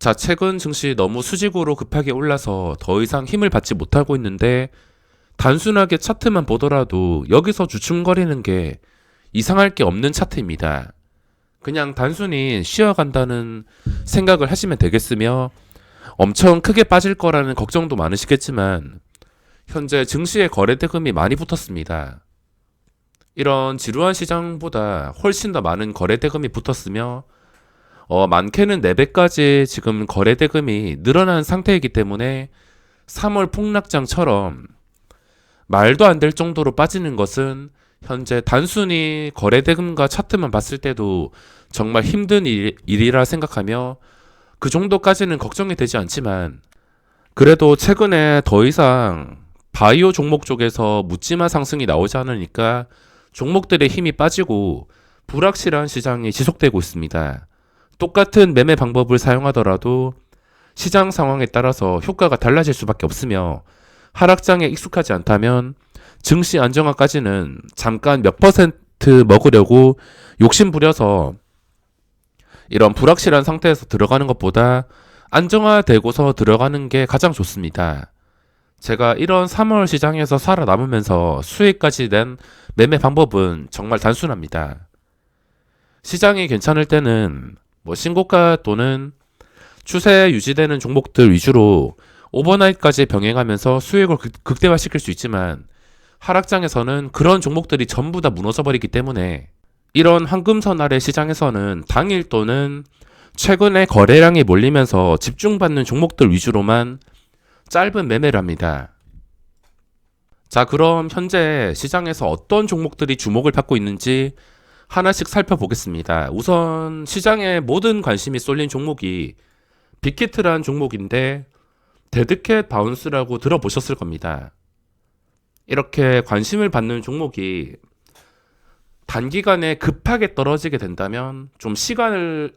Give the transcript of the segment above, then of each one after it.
자, 최근 증시 너무 수직으로 급하게 올라서 더 이상 힘을 받지 못하고 있는데 단순하게 차트만 보더라도 여기서 주춤거리는 게 이상할 게 없는 차트입니다. 그냥 단순히 쉬어간다는 생각을 하시면 되겠으며 엄청 크게 빠질 거라는 걱정도 많으시겠지만 현재 증시의 거래대금이 많이 붙었습니다. 이런 지루한 시장보다 훨씬 더 많은 거래대금이 붙었으며 많게는 4배까지 지금 거래대금이 늘어난 상태이기 때문에 3월 폭락장처럼 말도 안 될 정도로 빠지는 것은 현재 단순히 거래대금과 차트만 봤을 때도 정말 힘든 일이라 생각하며 그 정도까지는 걱정이 되지 않지만 그래도 최근에 더 이상 바이오 종목 쪽에서 묻지마 상승이 나오지 않으니까 종목들의 힘이 빠지고 불확실한 시장이 지속되고 있습니다. 똑같은 매매 방법을 사용하더라도 시장 상황에 따라서 효과가 달라질 수밖에 없으며 하락장에 익숙하지 않다면 증시 안정화까지는 잠깐 몇 퍼센트 먹으려고 욕심 부려서 이런 불확실한 상태에서 들어가는 것보다 안정화되고서 들어가는 게 가장 좋습니다. 제가 이런 3월 시장에서 살아남으면서 수익까지 낸 매매 방법은 정말 단순합니다. 시장이 괜찮을 때는 신고가 또는 추세 유지되는 종목들 위주로 오버나잇까지 병행하면서 수익을 극대화시킬 수 있지만 하락장에서는 그런 종목들이 전부 다 무너져 버리기 때문에 이런 황금선 아래 시장에서는 당일 또는 최근에 거래량이 몰리면서 집중받는 종목들 위주로만 짧은 매매를 합니다. 자, 그럼 현재 시장에서 어떤 종목들이 주목을 받고 있는지 하나씩 살펴보겠습니다. 우선 시장에 모든 관심이 쏠린 종목이 빅히트란 종목인데 데드캣 바운스라고 들어보셨을 겁니다. 이렇게 관심을 받는 종목이 단기간에 급하게 떨어지게 된다면 좀 시간을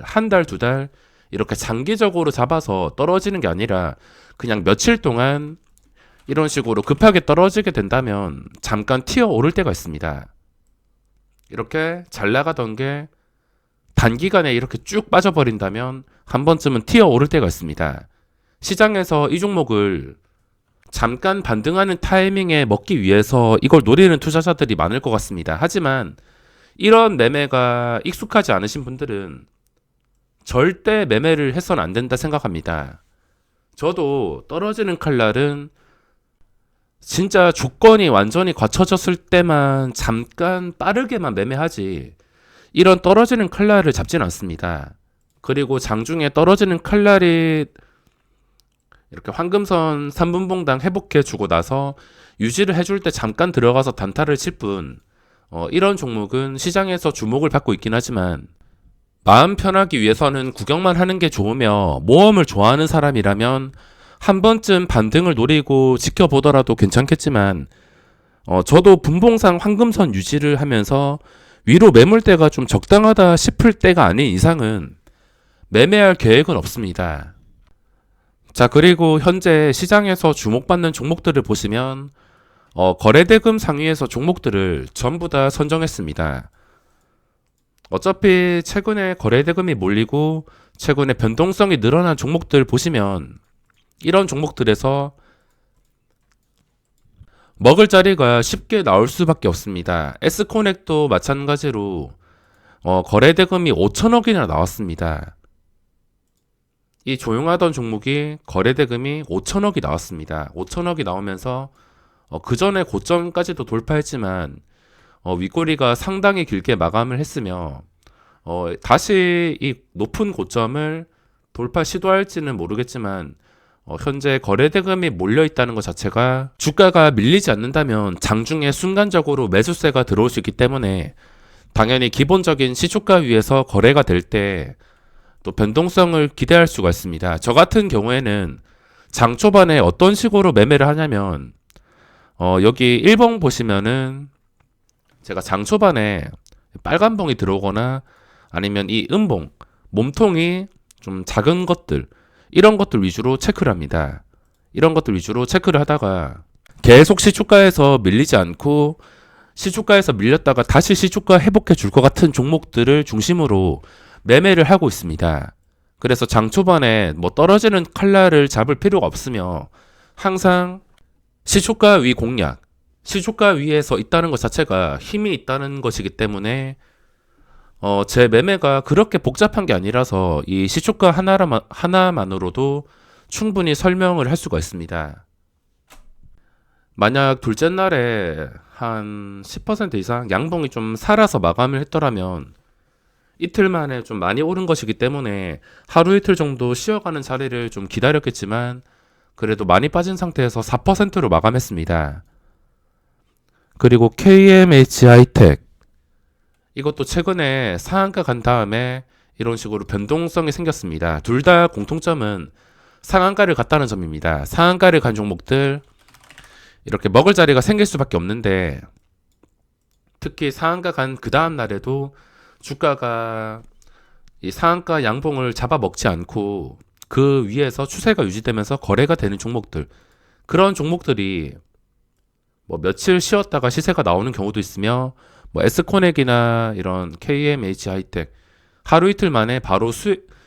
한 달, 2달 이렇게 장기적으로 잡아서 떨어지는 게 아니라 그냥 며칠 동안 이런 식으로 급하게 떨어지게 된다면 잠깐 튀어 오를 때가 있습니다. 이렇게 잘 나가던 게 단기간에 이렇게 쭉 빠져버린다면 한 번쯤은 튀어 오를 때가 있습니다. 시장에서 이 종목을 잠깐 반등하는 타이밍에 먹기 위해서 이걸 노리는 투자자들이 많을 것 같습니다. 하지만 이런 매매가 익숙하지 않으신 분들은 절대 매매를 해서는 안 된다 생각합니다. 저도 떨어지는 칼날은 진짜 조건이 완전히 갖춰졌을 때만 잠깐 빠르게만 매매하지 이런 떨어지는 칼날을 잡지는 않습니다. 그리고 장중에 떨어지는 칼날이 이렇게 황금선 3분봉당 회복해 주고 나서 유지를 해줄 때 잠깐 들어가서 단타를 칠 뿐 이런 종목은 시장에서 주목을 받고 있긴 하지만 마음 편하기 위해서는 구경만 하는 게 좋으며 모험을 좋아하는 사람이라면 한 번쯤 반등을 노리고 지켜보더라도 괜찮겠지만 저도 분봉상 황금선 유지를 하면서 위로 매물대가 좀 적당하다 싶을 때가 아닌 이상은 매매할 계획은 없습니다. 자, 그리고 현재 시장에서 주목받는 종목들을 보시면 거래대금 상위에서 종목들을 전부 다 선정했습니다. 어차피 최근에 거래대금이 몰리고 최근에 변동성이 늘어난 종목들 보시면 이런 종목들에서 먹을 자리가 쉽게 나올 수밖에 없습니다. S코넥도 마찬가지로 거래대금이 5천억이나 나왔습니다. 이 조용하던 종목이 거래대금이 5천억이 나왔습니다. 5천억이 나오면서 그 전에 고점까지도 돌파했지만 윗꼬리가 상당히 길게 마감을 했으며 다시 이 높은 고점을 돌파 시도할지는 모르겠지만 현재 거래대금이 몰려있다는 것 자체가 주가가 밀리지 않는다면 장중에 순간적으로 매수세가 들어올 수 있기 때문에 당연히 기본적인 시초가 위에서 거래가 될 때 또 변동성을 기대할 수가 있습니다. 저 같은 경우에는 장 초반에 어떤 식으로 매매를 하냐면 여기 1봉 보시면은 제가 장 초반에 빨간 봉이 들어오거나 아니면 이 음봉 몸통이 좀 작은 것들 이런 것들 위주로 체크를 합니다. 이런 것들 위주로 체크를 하다가 계속 시초가에서 밀리지 않고 시초가에서 밀렸다가 다시 시초가 회복해 줄 것 같은 종목들을 중심으로 매매를 하고 있습니다. 그래서 장 초반에 뭐 떨어지는 칼날을 잡을 필요가 없으며 항상 시초가 위 공략, 시초가 위에서 있다는 것 자체가 힘이 있다는 것이기 때문에 제 매매가 그렇게 복잡한 게 아니라서 이 시초가 하나만으로도 충분히 설명을 할 수가 있습니다. 만약 둘째 날에 한 10% 이상 양봉이 좀 살아서 마감을 했더라면 이틀 만에 좀 많이 오른 것이기 때문에 하루 이틀 정도 쉬어가는 자리를 좀 기다렸겠지만 그래도 많이 빠진 상태에서 4%로 마감했습니다. 그리고 KMH 하이텍 이것도 최근에 상한가 간 다음에 이런 식으로 변동성이 생겼습니다. 둘 다 공통점은 상한가를 갔다는 점입니다. 상한가를 간 종목들 이렇게 먹을 자리가 생길 수밖에 없는데 특히 상한가 간 그 다음 날에도 주가가 이 상한가 양봉을 잡아먹지 않고 그 위에서 추세가 유지되면서 거래가 되는 종목들, 그런 종목들이 뭐 며칠 쉬었다가 시세가 나오는 경우도 있으며 뭐 에스코넥이나 이런 KMH 하이텍 하루 이틀 만에 바로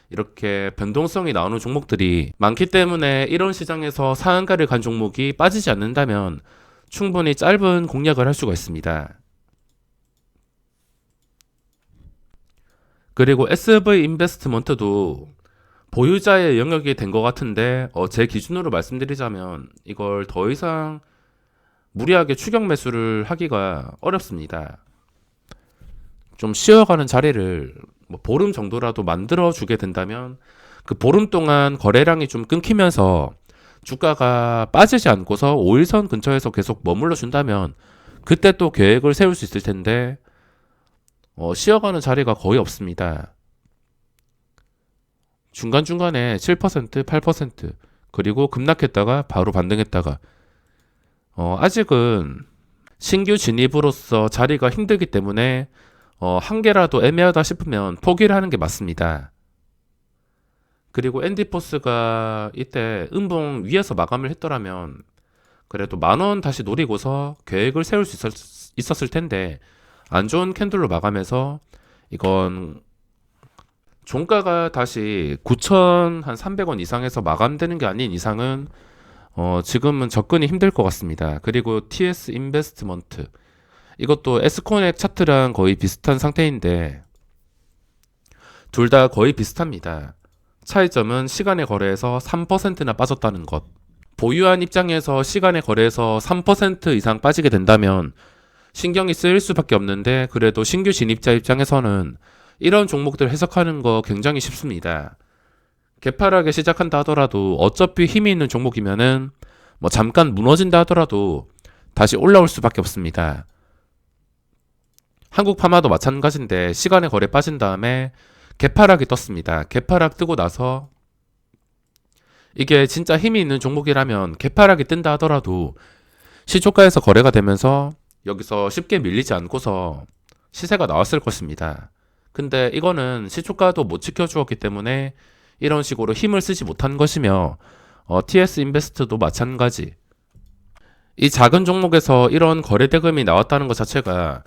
이렇게 변동성이 나오는 종목들이 많기 때문에 이런 시장에서 상한가를 간 종목이 빠지지 않는다면 충분히 짧은 공략을 할 수가 있습니다. 그리고 SV 인베스트먼트도 보유자의 영역이 된 것 같은데 제 기준으로 말씀드리자면 이걸 더 이상 무리하게 추격 매수를 하기가 어렵습니다. 좀 쉬어가는 자리를 뭐 보름 정도라도 만들어 주게 된다면 그 보름 동안 거래량이 좀 끊기면서 주가가 빠지지 않고서 5일선 근처에서 계속 머물러 준다면 그때 또 계획을 세울 수 있을 텐데 쉬어가는 자리가 거의 없습니다. 중간중간에 7%, 8% 그리고 급락했다가 바로 반등했다가 아직은 신규 진입으로서 자리가 힘들기 때문에 한 개라도 애매하다 싶으면 포기를 하는 게 맞습니다. 그리고 앤디포스가 이때 음봉 위에서 마감을 했더라면 그래도 10,000원 다시 노리고서 계획을 세울 수 있었을 텐데 안 좋은 캔들로 마감해서 이건 종가가 다시 9,300원 이상에서 마감되는 게 아닌 이상은 지금은 접근이 힘들 것 같습니다. 그리고 TS 인베스트먼트 이것도 에스코넥 차트랑 거의 비슷한 상태인데 둘 다 거의 비슷합니다. 차이점은 시간의 거래에서 3%나 빠졌다는 것. 보유한 입장에서 시간의 거래에서 3% 이상 빠지게 된다면 신경이 쓰일 수밖에 없는데 그래도 신규 진입자 입장에서는 이런 종목들 해석하는 거 굉장히 쉽습니다. 개파랗게 시작한다 하더라도 어차피 힘이 있는 종목이면은 뭐 잠깐 무너진다 하더라도 다시 올라올 수밖에 없습니다. 한국 파마도 마찬가지인데 시간의 거래 빠진 다음에 개파락이 떴습니다. 개파락 뜨고 나서 이게 진짜 힘이 있는 종목이라면 개파락이 뜬다 하더라도 시초가에서 거래가 되면서 여기서 쉽게 밀리지 않고서 시세가 나왔을 것입니다. 근데 이거는 시초가도 못 지켜주었기 때문에 이런 식으로 힘을 쓰지 못한 것이며 TS 인베스트도 마찬가지. 이 작은 종목에서 이런 거래 대금이 나왔다는 것 자체가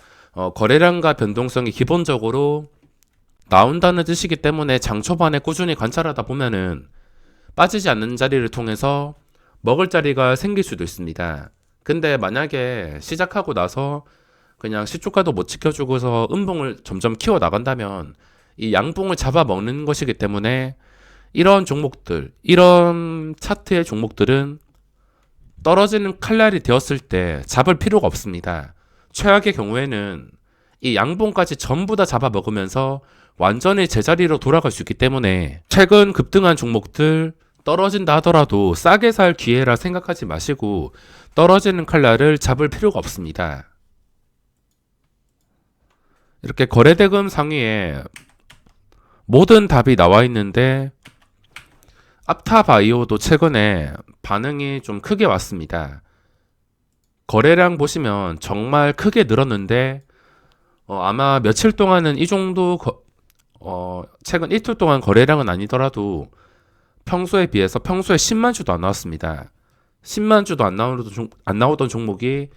거래량과 변동성이 기본적으로 나온다는 뜻이기 때문에 장 초반에 꾸준히 관찰하다 보면은 빠지지 않는 자리를 통해서 먹을 자리가 생길 수도 있습니다. 근데 만약에 시작하고 나서 그냥 시초가도 못 지켜주고서 음봉을 점점 키워 나간다면 이 양봉을 잡아먹는 것이기 때문에 이런 종목들, 이런 차트의 종목들은 떨어지는 칼날이 되었을 때 잡을 필요가 없습니다. 최악의 경우에는 이 양봉까지 전부 다 잡아먹으면서 완전히 제자리로 돌아갈 수 있기 때문에 최근 급등한 종목들 떨어진다 하더라도 싸게 살 기회라 생각하지 마시고 떨어지는 칼날을 잡을 필요가 없습니다. 이렇게 거래대금 상위에 모든 답이 나와 있는데 앞타바이오도 최근에 반응이 좀 크게 왔습니다. 거래량 보시면 정말 크게 늘었는데 아마 며칠 동안은 이 정도 최근 이틀 동안 거래량은 아니더라도 평소에 비해서 평소에 10만 주도 안 나왔습니다. 10만 주도 안 나오던 종목이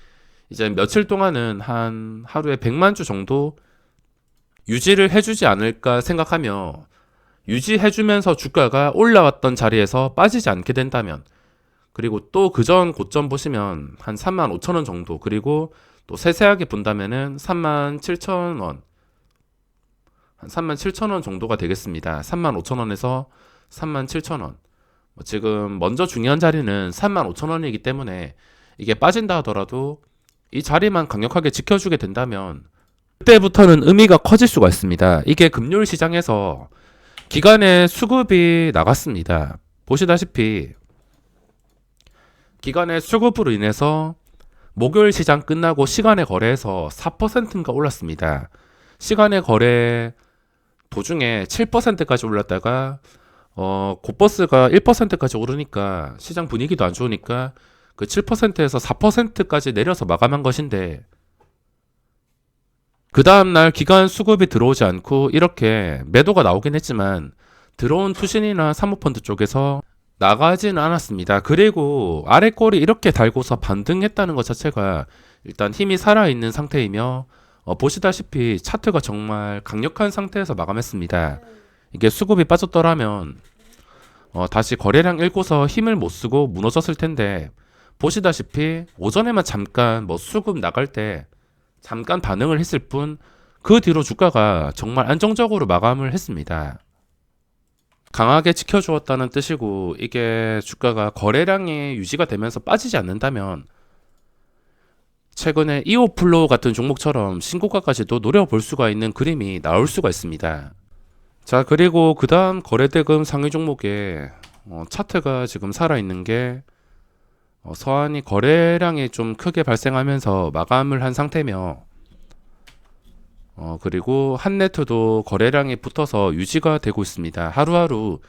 이제 며칠 동안은 한 하루에 100만 주 정도 유지를 해주지 않을까 생각하며 유지해주면서 주가가 올라왔던 자리에서 빠지지 않게 된다면, 그리고 또 그전 고점 보시면 한 35,000원 정도, 그리고 또 세세하게 본다면은 37,000원, 한 37,000원 정도가 되겠습니다. 35,000원에서 37,000원. 지금 먼저 중요한 자리는 35,000원이기 때문에 이게 빠진다 하더라도 이 자리만 강력하게 지켜주게 된다면 그때부터는 의미가 커질 수가 있습니다. 이게 금요일 시장에서 기관의 수급이 나갔습니다. 보시다시피 기관의 수급으로 인해서 목요일 시장 끝나고 시간의 거래에서 4%인가 올랐습니다. 시간의 거래 도중에 7%까지 올랐다가 곧버스가 1%까지 오르니까 시장 분위기도 안 좋으니까 그 7%에서 4%까지 내려서 마감한 것인데, 그 다음날 기관 수급이 들어오지 않고 이렇게 매도가 나오긴 했지만 들어온 투신이나 사모펀드 쪽에서 나가지는 않았습니다. 그리고 아래 꼬리 이렇게 달고서 반등했다는 것 자체가 일단 힘이 살아있는 상태이며, 보시다시피 차트가 정말 강력한 상태에서 마감했습니다. 이게 수급이 빠졌더라면 다시 거래량 읽고서 힘을 못 쓰고 무너졌을 텐데, 보시다시피 오전에만 잠깐 수급 나갈 때 잠깐 반응을 했을 뿐 그 뒤로 주가가 정말 안정적으로 마감을 했습니다. 강하게 지켜주었다는 뜻이고, 이게 주가가 거래량이 유지가 되면서 빠지지 않는다면 최근에 이오플로우 같은 종목처럼 신고가까지도 노려볼 수가 있는 그림이 나올 수가 있습니다. 자, 그리고 그 다음 거래대금 상위 종목에 차트가 지금 살아있는 게 서한이 거래량이 좀 크게 발생하면서 마감을 한 상태며, 그리고 한네트도 거래량이 붙어서 유지가 되고 있습니다. 하루하루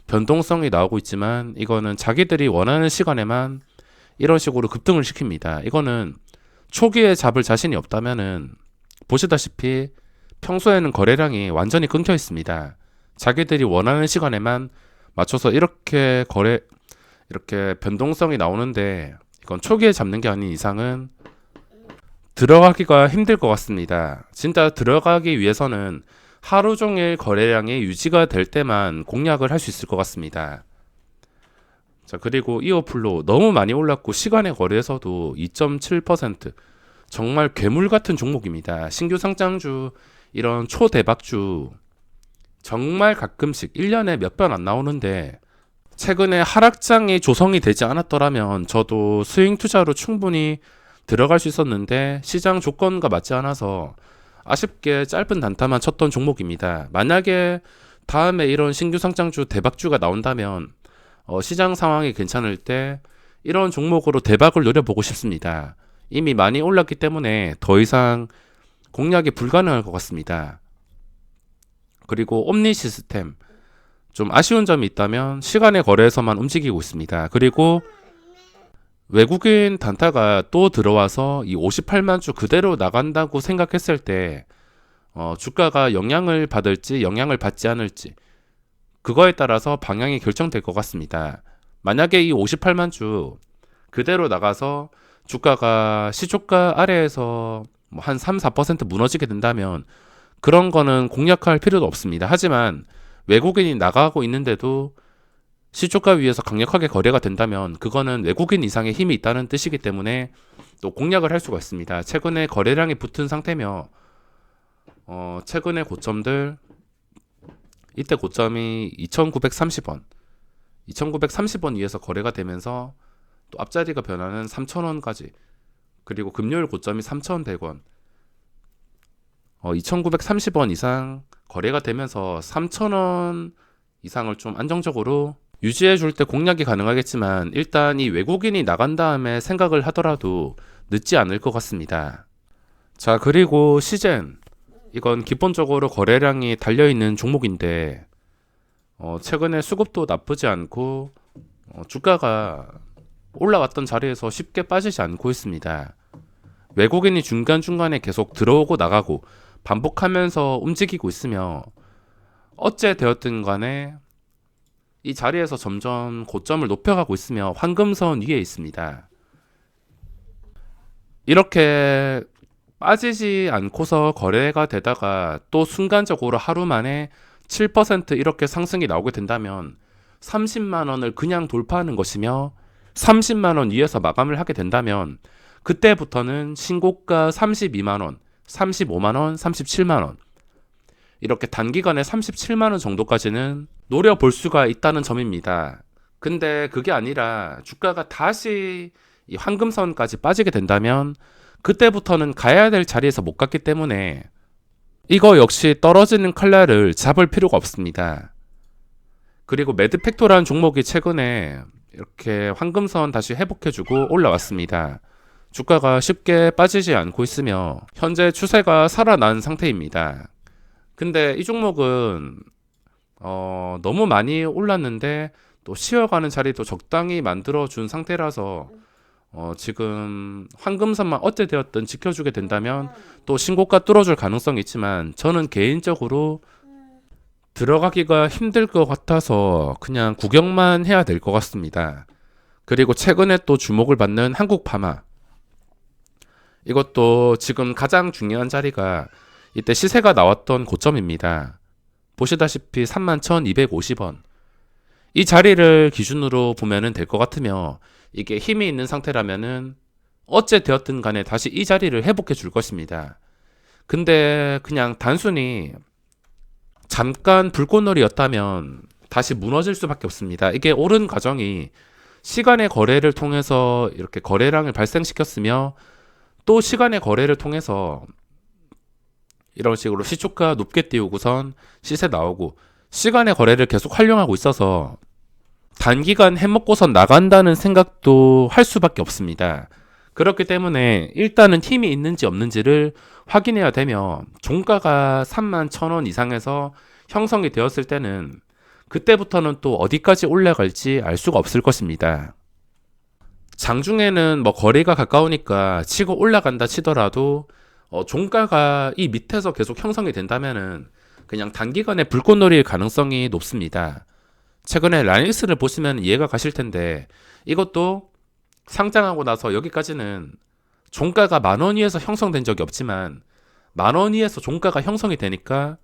변동성이 나오고 있지만 이거는 자기들이 원하는 시간에만 이런 식으로 급등을 시킵니다. 이거는 초기에 잡을 자신이 없다면은 보시다시피 평소에는 거래량이 완전히 끊겨 있습니다. 자기들이 원하는 시간에만 맞춰서 이렇게 변동성이 나오는데, 이건 초기에 잡는 게 아닌 이상은 들어가기가 힘들 것 같습니다. 진짜 들어가기 위해서는 하루 종일 거래량이 유지가 될 때만 공략을 할 수 있을 것 같습니다. 자, 그리고 이오플로 너무 많이 올랐고 시간의 거래에서도 2.7%, 정말 괴물 같은 종목입니다. 신규 상장주, 이런 초대박주 정말 가끔씩 1년에 몇 번 안 나오는데, 최근에 하락장이 조성이 되지 않았더라면 저도 스윙 투자로 충분히 들어갈 수 있었는데 시장 조건과 맞지 않아서 아쉽게 짧은 단타만 쳤던 종목입니다. 만약에 다음에 이런 신규 상장주 대박주가 나온다면 시장 상황이 괜찮을 때 이런 종목으로 대박을 노려보고 싶습니다. 이미 많이 올랐기 때문에 더 이상 공략이 불가능할 것 같습니다. 그리고 옴니 시스템, 좀 아쉬운 점이 있다면 시간의 거래에서만 움직이고 있습니다. 그리고 외국인 단타가 또 들어와서 이 58만 주 그대로 나간다고 생각했을 때 주가가 영향을 받을지 영향을 받지 않을지, 그거에 따라서 방향이 결정될 것 같습니다. 만약에 이 58만 주 그대로 나가서 주가가 시초가 아래에서 한 3, 4% 무너지게 된다면 그런 거는 공략할 필요도 없습니다. 하지만 외국인이 나가고 있는데도 시초가 위에서 강력하게 거래가 된다면 그거는 외국인 이상의 힘이 있다는 뜻이기 때문에 또 공략을 할 수가 있습니다. 최근에 거래량이 붙은 상태며 최근의 고점들, 이때 고점이 2,930원, 2,930원 위에서 거래가 되면서 또 앞자리가 변하는 3,000원까지, 그리고 금요일 고점이 3,100원, 2,930원 이상 거래가 되면서 3,000원 이상을 좀 안정적으로 유지해 줄 때 공략이 가능하겠지만, 일단 이 외국인이 나간 다음에 생각을 하더라도 늦지 않을 것 같습니다. 자, 그리고 시젠, 이건 기본적으로 거래량이 달려있는 종목인데 최근에 수급도 나쁘지 않고 주가가 올라왔던 자리에서 쉽게 빠지지 않고 있습니다. 외국인이 중간중간에 계속 들어오고 나가고 반복하면서 움직이고 있으며 어째 되었든 간에 이 자리에서 점점 고점을 높여가고 있으며 황금선 위에 있습니다. 이렇게 빠지지 않고서 거래가 되다가 또 순간적으로 하루 만에 7% 이렇게 상승이 나오게 된다면 30만 원을 그냥 돌파하는 것이며 30만 원 위에서 마감을 하게 된다면 그때부터는 신고가 32만 원, 35만 원, 37만 원 이렇게 단기간에 37만 원 정도까지는 노려볼 수가 있다는 점입니다. 근데 그게 아니라 주가가 다시 이 황금선까지 빠지게 된다면 그때부터는 가야 될 자리에서 못 갔기 때문에 이거 역시 떨어지는 칼날을 잡을 필요가 없습니다. 그리고 매드팩토라는 종목이 최근에 이렇게 황금선 다시 회복해주고 올라왔습니다. 주가가 쉽게 빠지지 않고 있으며 현재 추세가 살아난 상태입니다. 근데 이 종목은 너무 많이 올랐는데 또 쉬어가는 자리도 적당히 만들어준 상태라서 지금 황금선만 어찌 되었든 지켜주게 된다면 또 신고가 뚫어줄 가능성이 있지만 저는 개인적으로 들어가기가 힘들 것 같아서 그냥 구경만 해야 될 것 같습니다. 그리고 최근에 또 주목을 받는 한국파마, 이것도 지금 가장 중요한 자리가 이때 시세가 나왔던 고점입니다. 보시다시피 31,250원. 이 자리를 기준으로 보면 될 것 같으며 이게 힘이 있는 상태라면은 어째 되었든 간에 다시 이 자리를 회복해 줄 것입니다. 근데 그냥 단순히 잠깐 불꽃놀이였다면 다시 무너질 수밖에 없습니다. 이게 오른 과정이 시간의 거래를 통해서 이렇게 거래량을 발생시켰으며 또 시간의 거래를 통해서 이런 식으로 시초가 높게 띄우고선 시세 나오고 시간의 거래를 계속 활용하고 있어서 단기간 해먹고선 나간다는 생각도 할 수밖에 없습니다. 그렇기 때문에 일단은 힘이 있는지 없는지를 확인해야 되며 종가가 31,000원 이상에서 형성이 되었을 때는 그때부터는 또 어디까지 올라갈지 알 수가 없을 것입니다. 장중에는 뭐 거리가 가까우니까 치고 올라간다 치더라도 종가가 이 밑에서 계속 형성이 된다면은 그냥 단기간에 불꽃놀이일 가능성이 높습니다. 최근에 라이닉스를 보시면 이해가 가실 텐데 이것도 상장하고 나서 여기까지는 종가가 10,000원 위에서 형성된 적이 없지만 10,000원 위에서 종가가 형성이 되니까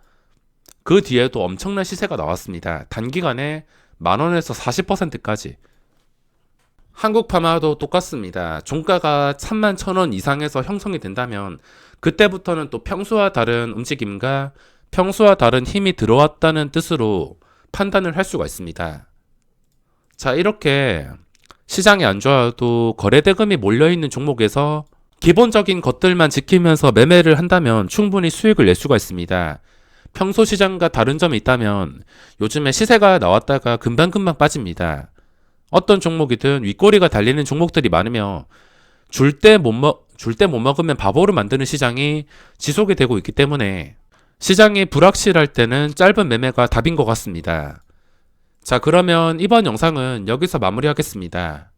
그 뒤에도 엄청난 시세가 나왔습니다. 단기간에 10,000원에서 40%까지. 한국파마도 똑같습니다. 종가가 31,000원 이상에서 형성이 된다면 그때부터는 또 평소와 다른 움직임과 평소와 다른 힘이 들어왔다는 뜻으로 판단을 할 수가 있습니다. 자, 이렇게 시장이 안 좋아도 거래대금이 몰려있는 종목에서 기본적인 것들만 지키면서 매매를 한다면 충분히 수익을 낼 수가 있습니다. 평소 시장과 다른 점이 있다면 요즘에 시세가 나왔다가 금방금방 빠집니다. 어떤 종목이든 윗꼬리가 달리는 종목들이 많으며 줄 때 못 먹으면 바보를 만드는 시장이 지속이 되고 있기 때문에 시장이 불확실할 때는 짧은 매매가 답인 것 같습니다. 자, 그러면 이번 영상은 여기서 마무리하겠습니다.